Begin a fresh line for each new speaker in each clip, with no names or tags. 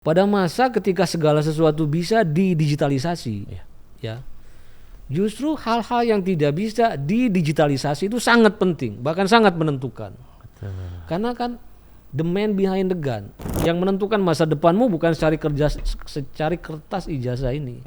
Pada masa ketika segala sesuatu bisa didigitalisasi, ya, justru hal-hal yang tidak bisa didigitalisasi itu sangat penting, bahkan sangat menentukan.
Betul.
Karena kan the man behind the gun, yang menentukan masa depanmu bukan secari kertas ijazah ini.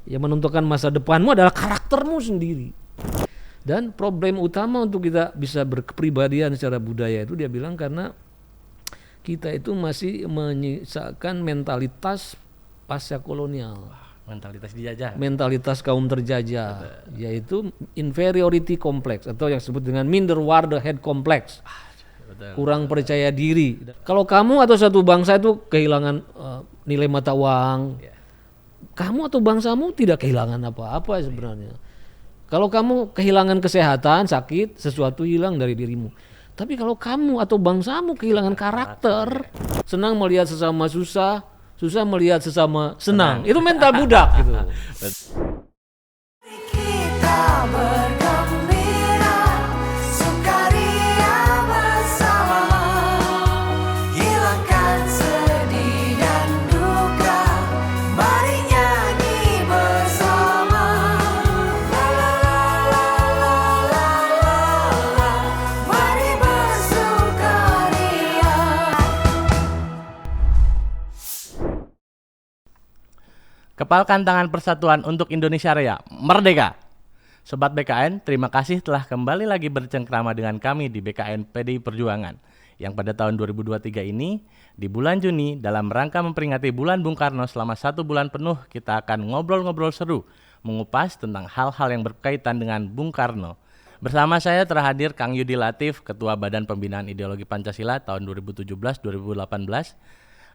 Yang menentukan masa depanmu adalah karaktermu sendiri. Dan problem utama untuk kita bisa berkepribadian secara budaya itu dia bilang karena kita itu masih menyisakan mentalitas pasca kolonial.
Mentalitas dijajah.
Mentalitas kaum terjajah, yaitu inferiority complex atau yang disebut dengan minderwaardigheid complex. Kurang percaya diri. Kalau kamu atau satu bangsa itu kehilangan nilai mata uang, kamu atau bangsamu tidak kehilangan apa-apa sebenarnya. Kalau kamu kehilangan kesehatan, sakit, sesuatu hilang dari dirimu. Tapi kalau kamu atau bangsamu kehilangan karakter, senang melihat sesama susah, susah melihat sesama senang. Itu mental budak gitu.
Kita bergembira, sukaria bersama, hilangkan sedih dan duka, mari nyanyi bersama. La la la la la la la, mari bersukaria.
Kepalkan tangan persatuan untuk Indonesia Raya, merdeka! Sobat BKN, terima kasih telah kembali lagi bercengkrama dengan kami di BKN PDI Perjuangan, yang pada tahun 2023 ini, di bulan Juni, dalam rangka memperingati bulan Bung Karno selama 1 bulan penuh, kita akan ngobrol-ngobrol seru, mengupas tentang hal-hal yang berkaitan dengan Bung Karno. Bersama saya terhadir Kang Yudi Latif, Ketua Badan Pembinaan Ideologi Pancasila tahun 2017-2018.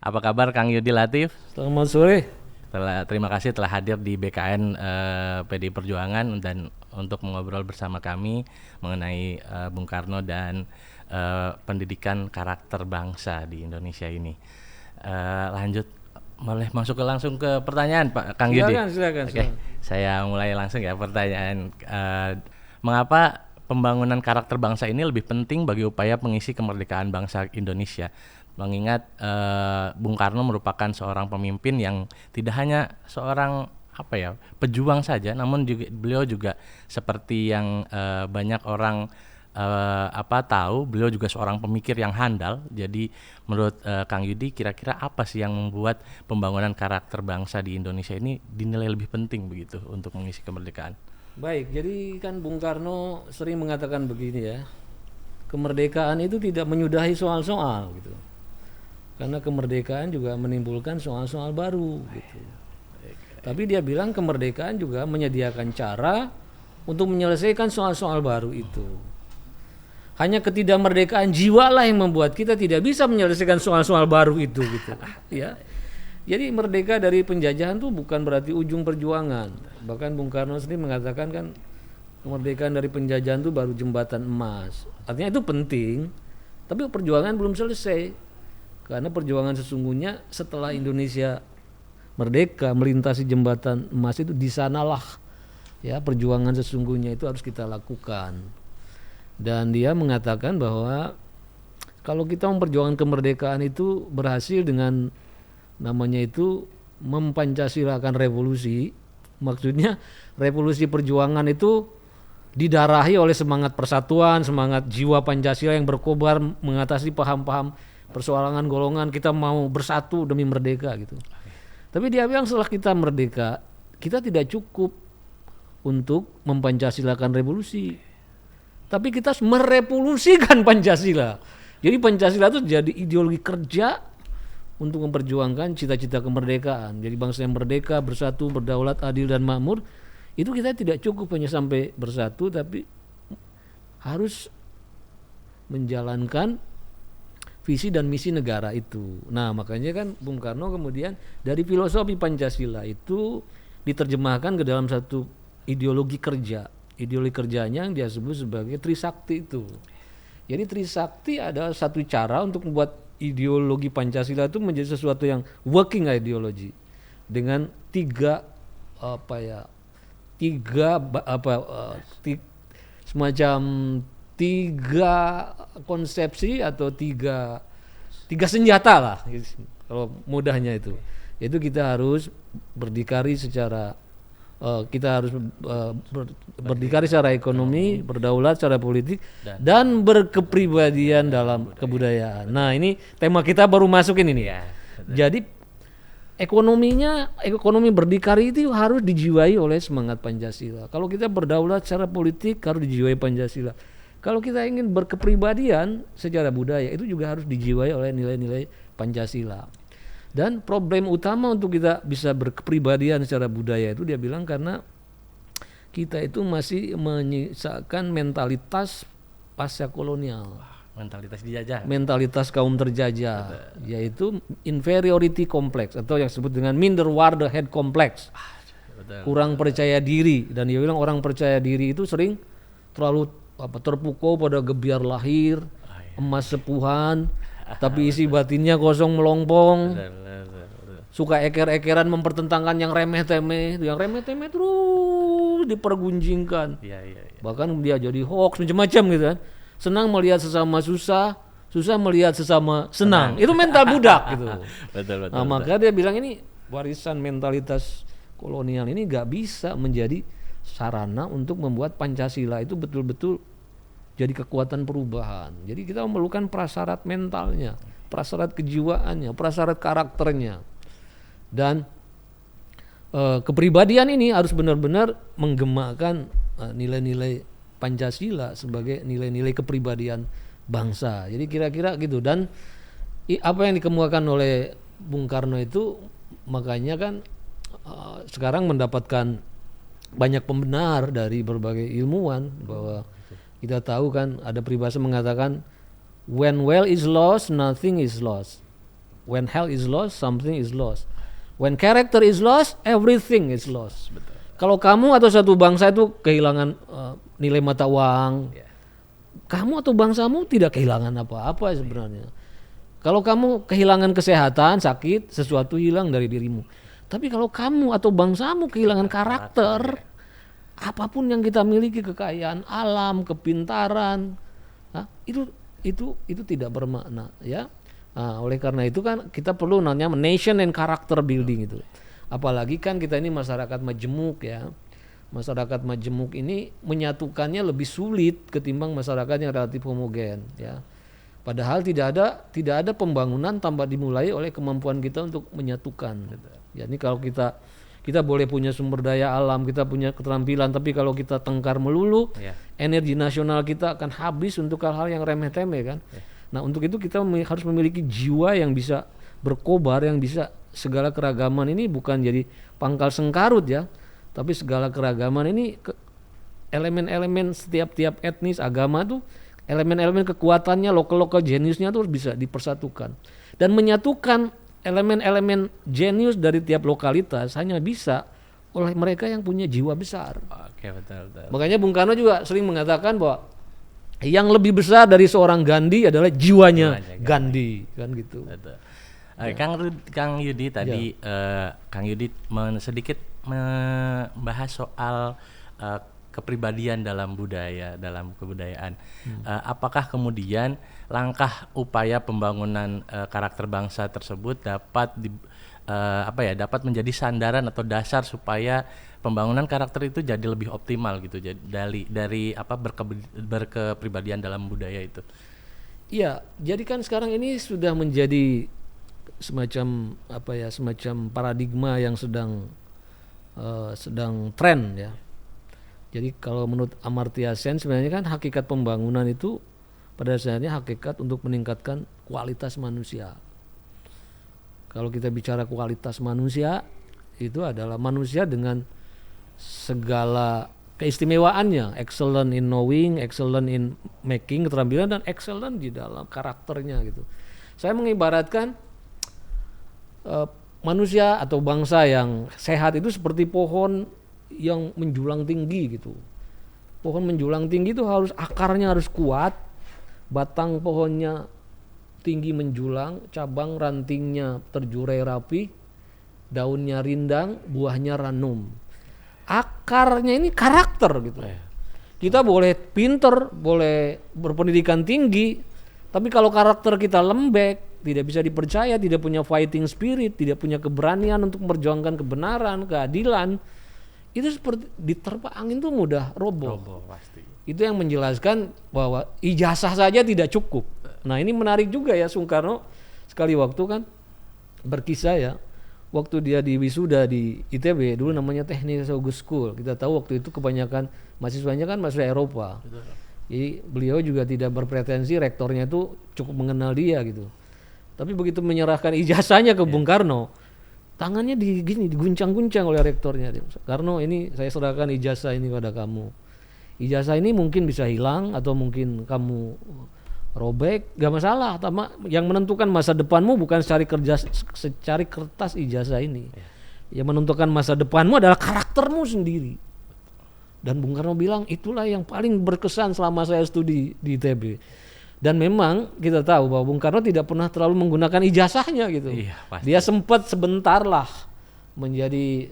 Apa kabar Kang Yudi Latif?
Selamat sore.
Terima kasih telah hadir di BKN PDI Perjuangan dan untuk mengobrol bersama kami mengenai Bung Karno dan pendidikan karakter bangsa di Indonesia ini. Lanjut, boleh masuk langsung ke pertanyaan Pak Kang Yudi?
Silakan.
Oke, saya mulai langsung ya pertanyaan. Mengapa pembangunan karakter bangsa ini lebih penting bagi upaya pengisi kemerdekaan bangsa Indonesia? Mengingat Bung Karno merupakan seorang pemimpin yang tidak hanya seorang pejuang saja, namun juga, beliau juga seperti yang banyak orang tahu, beliau juga seorang pemikir yang handal. Jadi menurut Kang Yudi, kira-kira apa sih yang membuat pembangunan karakter bangsa di Indonesia ini dinilai lebih penting begitu untuk mengisi kemerdekaan?
Baik, jadi kan Bung Karno sering mengatakan begini ya, kemerdekaan itu tidak menyudahi soal-soal gitu. Karena kemerdekaan juga menimbulkan soal-soal baru gitu. Tapi dia bilang kemerdekaan juga menyediakan cara untuk menyelesaikan soal-soal baru itu. Hanya ketidakmerdekaan jiwa lah yang membuat kita tidak bisa menyelesaikan soal-soal baru itu gitu. Ya. Jadi merdeka dari penjajahan itu bukan berarti ujung perjuangan. Bahkan Bung Karno sendiri mengatakan kan kemerdekaan dari penjajahan itu baru jembatan emas. Artinya itu penting, tapi perjuangan belum selesai. Karena perjuangan sesungguhnya setelah Indonesia merdeka melintasi jembatan emas itu, di sanalah ya perjuangan sesungguhnya itu harus kita lakukan. Dan dia mengatakan bahwa kalau kita memperjuangkan kemerdekaan itu berhasil dengan namanya itu mempancasilakan revolusi, maksudnya revolusi perjuangan itu didarahi oleh semangat persatuan, semangat jiwa Pancasila yang berkobar mengatasi paham-paham persoalan golongan, kita mau bersatu demi merdeka gitu. Tapi dia bilang setelah kita merdeka, kita tidak cukup untuk mempancasilakan revolusi, tapi kita harus merevolusikan Pancasila. Jadi Pancasila itu jadi ideologi kerja untuk memperjuangkan cita-cita kemerdekaan. Jadi bangsa yang merdeka, bersatu, berdaulat, adil dan makmur. Itu kita tidak cukup hanya sampai bersatu, tapi harus menjalankan visi dan misi negara itu. Nah makanya kan Bung Karno kemudian dari filosofi Pancasila itu diterjemahkan ke dalam satu ideologi kerja. Ideologi kerjanya yang dia sebut sebagai Trisakti itu. Jadi Trisakti adalah satu cara untuk membuat ideologi Pancasila itu menjadi sesuatu yang working ideology dengan semacam tiga konsepsi atau tiga senjata lah. kalau mudahnya itu kita harus berdikari secara berdikari secara ekonomi, berdaulat secara politik, dan berkepribadian dalam kebudayaan. Nah ini tema kita baru masukin ini.
Ya,
Jadi ekonomi berdikari itu harus dijiwai oleh semangat Pancasila. Kalau kita berdaulat secara politik harus dijiwai Pancasila. Kalau kita ingin berkepribadian secara budaya itu juga harus dijiwai oleh nilai-nilai Pancasila. Dan problem utama untuk kita bisa berkepribadian secara budaya itu dia bilang karena kita itu masih menyisakan mentalitas pasca kolonial,
Mentalitas dijajah.
mentalitas kaum terjajah, yaitu inferiority complex atau yang disebut dengan minderwaardigheid complex,
Betul.
kurang percaya diri. Dan dia bilang orang percaya diri itu sering terlalu terpukau pada gebiar lahir, emas sepuhan, tapi isi batinnya kosong melompong. Suka eker-ekeran mempertentangkan yang remeh-temeh terus dipergunjingkan.
Iya.
Bahkan dia jadi hoax macam-macam gitu kan. Senang melihat sesama susah, susah melihat sesama senang. Itu mental budak gitu.
Betul.
Nah, maka dia bilang ini warisan mentalitas kolonial ini gak bisa menjadi sarana untuk membuat Pancasila itu betul-betul jadi kekuatan perubahan. Jadi kita memerlukan prasyarat mentalnya, prasyarat kejiwaannya, prasyarat karakternya. Dan kepribadian ini harus benar-benar menggemakkan nilai-nilai Pancasila sebagai nilai-nilai kepribadian bangsa. Jadi kira-kira gitu. Dan apa yang dikemukakan oleh Bung Karno itu makanya kan sekarang mendapatkan banyak pembenar dari berbagai ilmuwan bahwa kita tahu kan ada peribahasa mengatakan when well is lost nothing is lost, when health is lost something is lost, when character is lost everything is lost.
Betul.
Kalau kamu atau satu bangsa itu kehilangan nilai mata uang, kamu atau bangsamu tidak kehilangan apa-apa sebenarnya. Kalau kamu kehilangan kesehatan, sakit, sesuatu hilang dari dirimu. Tapi kalau kamu atau bangsamu kehilangan karakter, apapun yang kita miliki, kekayaan alam, kepintaran, itu tidak bermakna, ya. Nah, oleh karena itu kan kita perlu namanya nation and character building itu. Apalagi kan kita ini masyarakat majemuk, ya. Masyarakat majemuk ini menyatukannya lebih sulit ketimbang masyarakat yang relatif homogen, ya. Padahal tidak ada pembangunan tanpa dimulai oleh kemampuan kita untuk menyatukan. Ya, ini kalau kita boleh punya sumber daya alam, kita punya keterampilan, tapi kalau kita tengkar melulu, energi nasional kita akan habis untuk hal-hal yang remeh-temeh kan. Nah, untuk itu kita harus memiliki jiwa yang bisa berkobar, yang bisa segala keragaman ini bukan jadi pangkal sengkarut, ya, tapi segala keragaman ini elemen-elemen setiap etnis agama tuh, elemen-elemen kekuatannya, lokal jeniusnya tuh harus bisa dipersatukan dan menyatukan elemen-elemen jenius dari tiap lokalitas hanya bisa oleh mereka yang punya jiwa besar.
Oke, betul.
Makanya Bung Karno juga sering mengatakan bahwa yang lebih besar dari seorang Gandhi adalah jiwanya Gandhi, kan gitu.
Betul. Kang Yudi tadi, Kang Yudi sedikit membahas soal kepribadian dalam budaya, dalam kebudayaan. Apakah kemudian langkah upaya pembangunan karakter bangsa tersebut dapat dapat menjadi sandaran atau dasar supaya pembangunan karakter itu jadi lebih optimal gitu, dari berkepribadian dalam budaya itu?
Iya, jadi kan sekarang ini sudah menjadi semacam paradigma yang sedang tren, ya. Jadi kalau menurut Amartya Sen sebenarnya kan hakikat pembangunan itu pada dasarnya hakikat untuk meningkatkan kualitas manusia. Kalau kita bicara kualitas manusia, itu adalah manusia dengan segala keistimewaannya, excellent in knowing, excellent in making, keterampilan, dan excellent di dalam karakternya gitu. Saya mengibaratkan manusia atau bangsa yang sehat itu seperti pohon yang menjulang tinggi gitu. Pohon menjulang tinggi itu akarnya harus kuat, batang pohonnya tinggi menjulang, cabang rantingnya terjurai rapi, daunnya rindang, buahnya ranum. Akarnya ini karakter gitu. Kita boleh pinter, boleh berpendidikan tinggi, tapi kalau karakter kita lembek, tidak bisa dipercaya, tidak punya fighting spirit, tidak punya keberanian untuk memperjuangkan kebenaran, keadilan, itu seperti diterpa angin tuh mudah roboh.
Pasti.
Itu yang menjelaskan bahwa ijazah saja tidak cukup. Nah ini menarik juga ya, Soekarno sekali waktu kan berkisah ya, waktu dia di wisuda di ITB, dulu namanya Teknik August School, kita tahu waktu itu kebanyakan mahasiswanya kan mahasiswa Eropa. Jadi beliau juga tidak berpretensi, rektornya itu cukup mengenal dia gitu. Tapi begitu menyerahkan ijazahnya ke Bung Karno, tangannya diguncang-guncang oleh rektornya. Karno, ini saya serahkan ijazah ini pada kamu. Ijazah ini mungkin bisa hilang atau mungkin kamu robek, gak masalah. Yang menentukan masa depanmu bukan secari kertas ijazah ini. Yang menentukan masa depanmu adalah karaktermu sendiri. Dan Bung Karno bilang itulah yang paling berkesan selama saya studi di ITB. Dan memang kita tahu bahwa Bung Karno tidak pernah terlalu menggunakan ijazahnya gitu.
Iya, pasti.
Dia sempat sebentar lah menjadi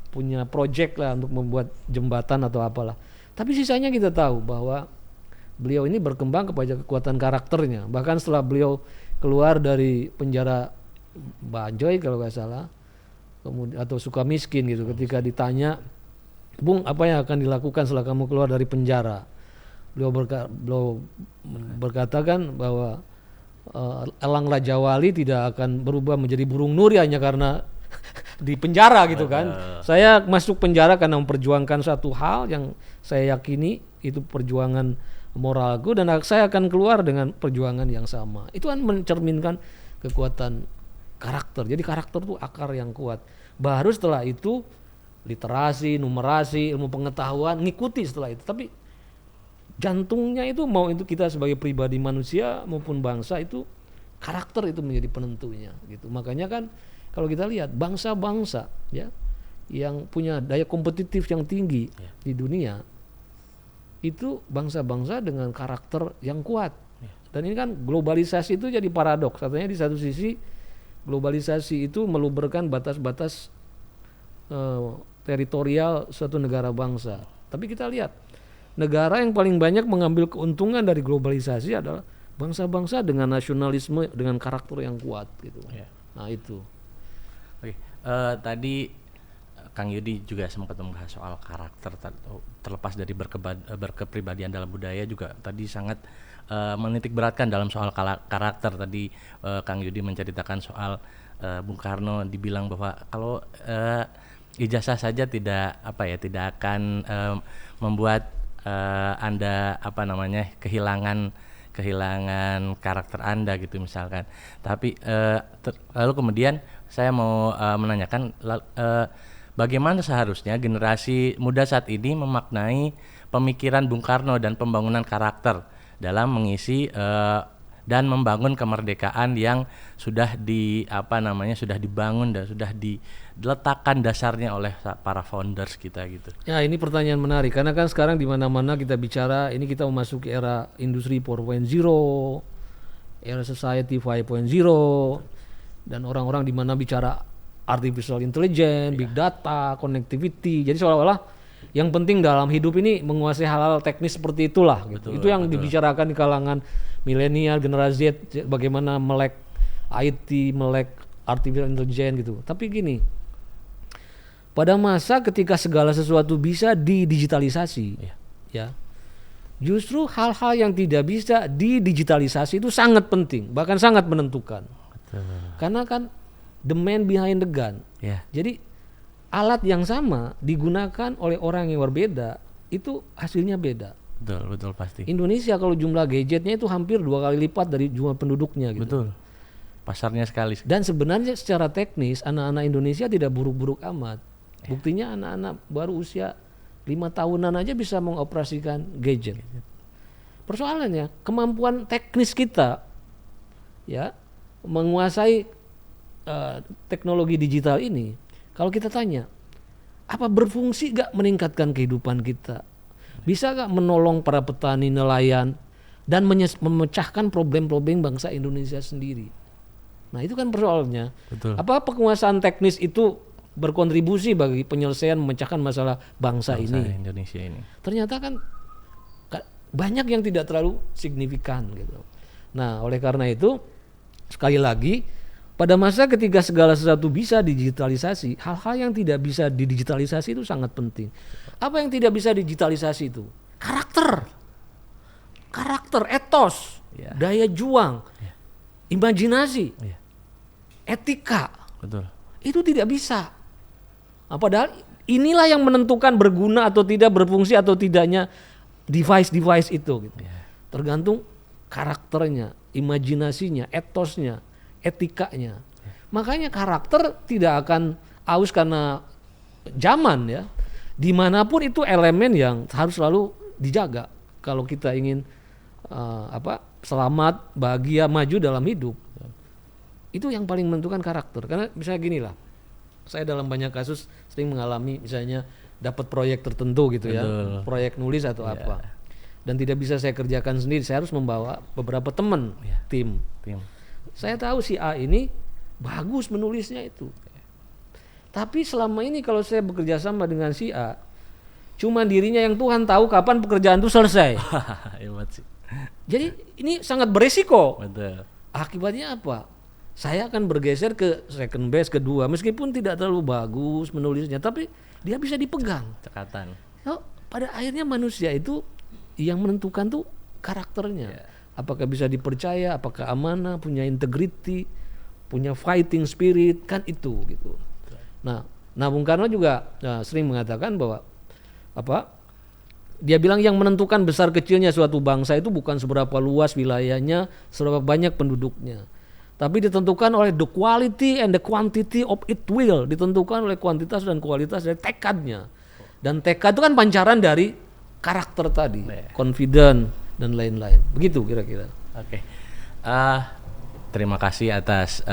punya project lah untuk membuat jembatan atau apalah. Tapi sisanya kita tahu bahwa beliau ini berkembang kepada kekuatan karakternya. Bahkan setelah beliau keluar dari penjara Bajoy kalau nggak salah, kemudian atau Sukamiskin gitu, ketika ditanya, Bung, apa yang akan dilakukan setelah kamu keluar dari penjara? Beliau berkata kan bahwa Elang Raja Wali tidak akan berubah menjadi burung nuri hanya karena di penjara gitu kan. Saya masuk penjara karena memperjuangkan satu hal yang saya yakini itu perjuangan moralku, dan saya akan keluar dengan perjuangan yang sama. Itu kan mencerminkan kekuatan karakter. Jadi karakter itu akar yang kuat. Baru setelah itu literasi, numerasi, ilmu pengetahuan ngikuti setelah itu. Tapi jantungnya itu, mau itu kita sebagai pribadi manusia maupun bangsa, itu karakter itu menjadi penentunya gitu. Makanya kan kalau kita lihat bangsa-bangsa ya yang punya daya kompetitif yang tinggi di dunia, itu bangsa-bangsa dengan karakter yang kuat. Dan ini kan globalisasi itu jadi paradoks. Artinya di satu sisi globalisasi itu meluberkan batas-batas teritorial suatu negara bangsa. Tapi kita lihat negara yang paling banyak mengambil keuntungan dari globalisasi adalah bangsa-bangsa dengan nasionalisme, dengan karakter yang kuat gitu. Nah itu.
Oke, tadi Kang Yudi juga sempat membahas soal karakter, terlepas dari berkepribadian dalam budaya juga tadi sangat menitik beratkan dalam soal karakter. Tadi Kang Yudi menceritakan soal Bung Karno dibilang bahwa kalau ijazah saja tidak akan membuat Anda kehilangan karakter Anda gitu misalkan. Tapi lalu kemudian saya mau menanyakan bagaimana seharusnya generasi muda saat ini memaknai pemikiran Bung Karno dan pembangunan karakter dalam mengisi dan membangun kemerdekaan yang sudah sudah dibangun dan sudah diletakkan dasarnya oleh para founders kita gitu.
Ya, ini pertanyaan menarik karena kan sekarang di mana-mana kita bicara ini kita memasuki era industri 4.0, era society 5.0, dan orang-orang di mana bicara artificial intelligence, big data, connectivity. Jadi seolah-olah yang penting dalam hidup ini menguasai hal-hal teknis seperti itulah gitu. Itu yang dibicarakan di kalangan milenial, generasi Z, bagaimana melek IT, melek artificial intelligence gitu. Tapi gini, pada masa ketika segala sesuatu bisa didigitalisasi, ya, justru hal-hal yang tidak bisa didigitalisasi itu sangat penting, bahkan sangat menentukan. Karena kan the man behind the gun. Jadi alat yang sama digunakan oleh orang yang berbeda, itu hasilnya beda.
Betul pasti.
Indonesia kalau jumlah gadgetnya itu hampir 2 kali lipat dari jumlah penduduknya gitu.
Betul. Pasarnya sekali.
Dan sebenarnya secara teknis anak-anak Indonesia tidak buruk-buruk amat. Buktinya anak-anak baru usia 5 tahunan aja bisa mengoperasikan gadget. Persoalannya kemampuan teknis kita ya menguasai teknologi digital ini, kalau kita tanya apa berfungsi gak meningkatkan kehidupan kita, bisa gak menolong para petani, nelayan, dan memecahkan problem-problem bangsa Indonesia sendiri. Nah itu kan persoalannya.
Betul.
Penguasaan teknis itu berkontribusi bagi penyelesaian memecahkan masalah bangsa ini.
Indonesia ini.
Ternyata kan banyak yang tidak terlalu signifikan gitu. Nah oleh karena itu sekali lagi, pada masa ketika segala sesuatu bisa digitalisasi, hal-hal yang tidak bisa didigitalisasi itu sangat penting. Apa yang tidak bisa digitalisasi itu? Karakter, etos, daya juang, imajinasi, etika.
Betul.
Itu tidak bisa. Nah, padahal inilah yang menentukan berguna atau tidak, berfungsi atau tidaknya device itu gitu. Tergantung karakternya, imajinasinya, etosnya, etikanya. Makanya karakter tidak akan aus karena zaman ya. Dimanapun itu elemen yang harus selalu dijaga kalau kita ingin selamat, bahagia, maju dalam hidup. Itu yang paling menentukan karakter. Karena misalnya gini lah, saya dalam banyak kasus sering mengalami misalnya dapat proyek tertentu gitu ya, proyek nulis atau apa, dan tidak bisa saya kerjakan sendiri, saya harus membawa beberapa teman, tim. Saya tahu si A ini bagus menulisnya itu, tapi selama ini kalau saya bekerja sama dengan si A, cuma dirinya yang Tuhan tahu kapan pekerjaan itu selesai.
Hebat sih.
Jadi ini sangat beresiko.
Betul.
Akibatnya apa? Saya akan bergeser ke second base kedua, meskipun tidak terlalu bagus menulisnya, tapi dia bisa dipegang.
Cekatan.
Pada akhirnya manusia itu yang menentukan tuh karakternya. Apakah bisa dipercaya, apakah amanah, punya integriti, punya fighting spirit, kan itu gitu. Nah Bung Karno juga sering mengatakan bahwa dia bilang yang menentukan besar kecilnya suatu bangsa itu bukan seberapa luas wilayahnya, seberapa banyak penduduknya, tapi ditentukan oleh the quality and the quantity of its will, ditentukan oleh kuantitas dan kualitas dari tekadnya. Dan tekad itu kan pancaran dari karakter tadi, confident dan lain-lain. Begitu kira-kira.
Oke. Terima kasih atas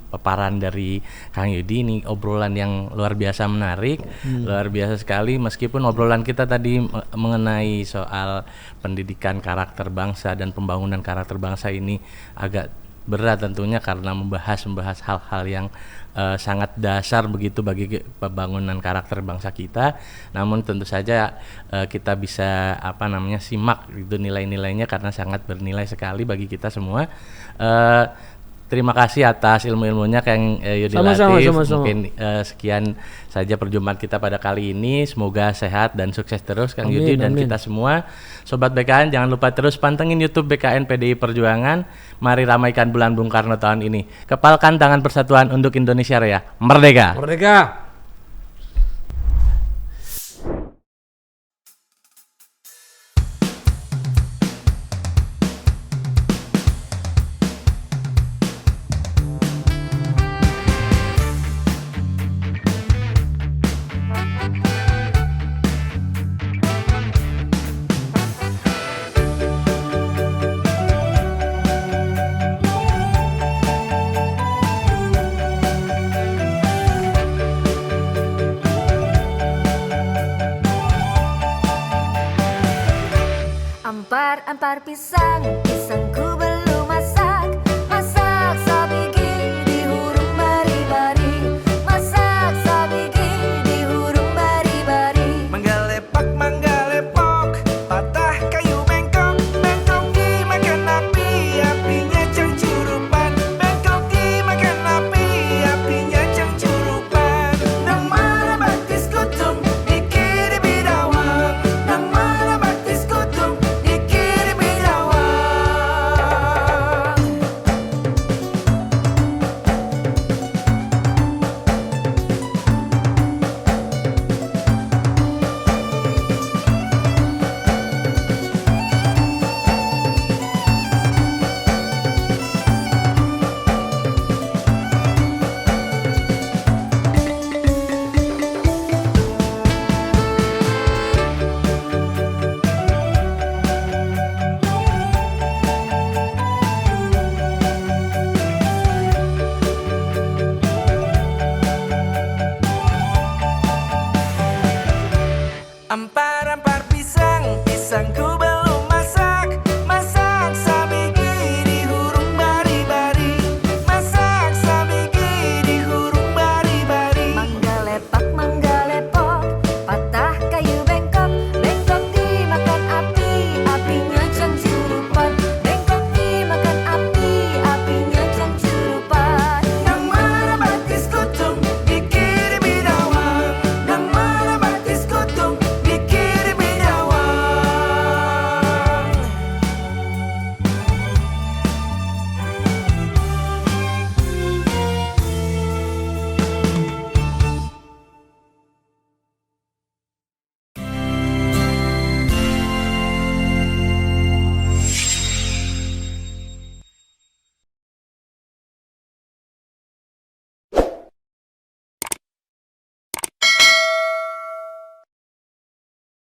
paparan dari Kang Yudi. Ini obrolan yang luar biasa menarik, luar biasa sekali. Meskipun obrolan kita tadi mengenai soal pendidikan karakter bangsa dan pembangunan karakter bangsa ini agak berat tentunya karena membahas hal-hal yang sangat dasar begitu bagi pembangunan karakter bangsa kita. Namun tentu saja kita bisa simak itu nilai-nilainya karena sangat bernilai sekali bagi kita semua. Terima kasih atas ilmu-ilmunya Kang Yudi Latif. Mungkin sekian saja perjumpaan kita pada kali ini. Semoga sehat dan sukses terus Kang Yudi dan kita semua. Sobat BKN, jangan lupa terus pantengin YouTube BKN PDI Perjuangan. Mari ramaikan bulan Bung Karno tahun ini. Kepalkan tangan persatuan untuk Indonesia Raya. Merdeka!
Merdeka!
Ampar pisang, pisang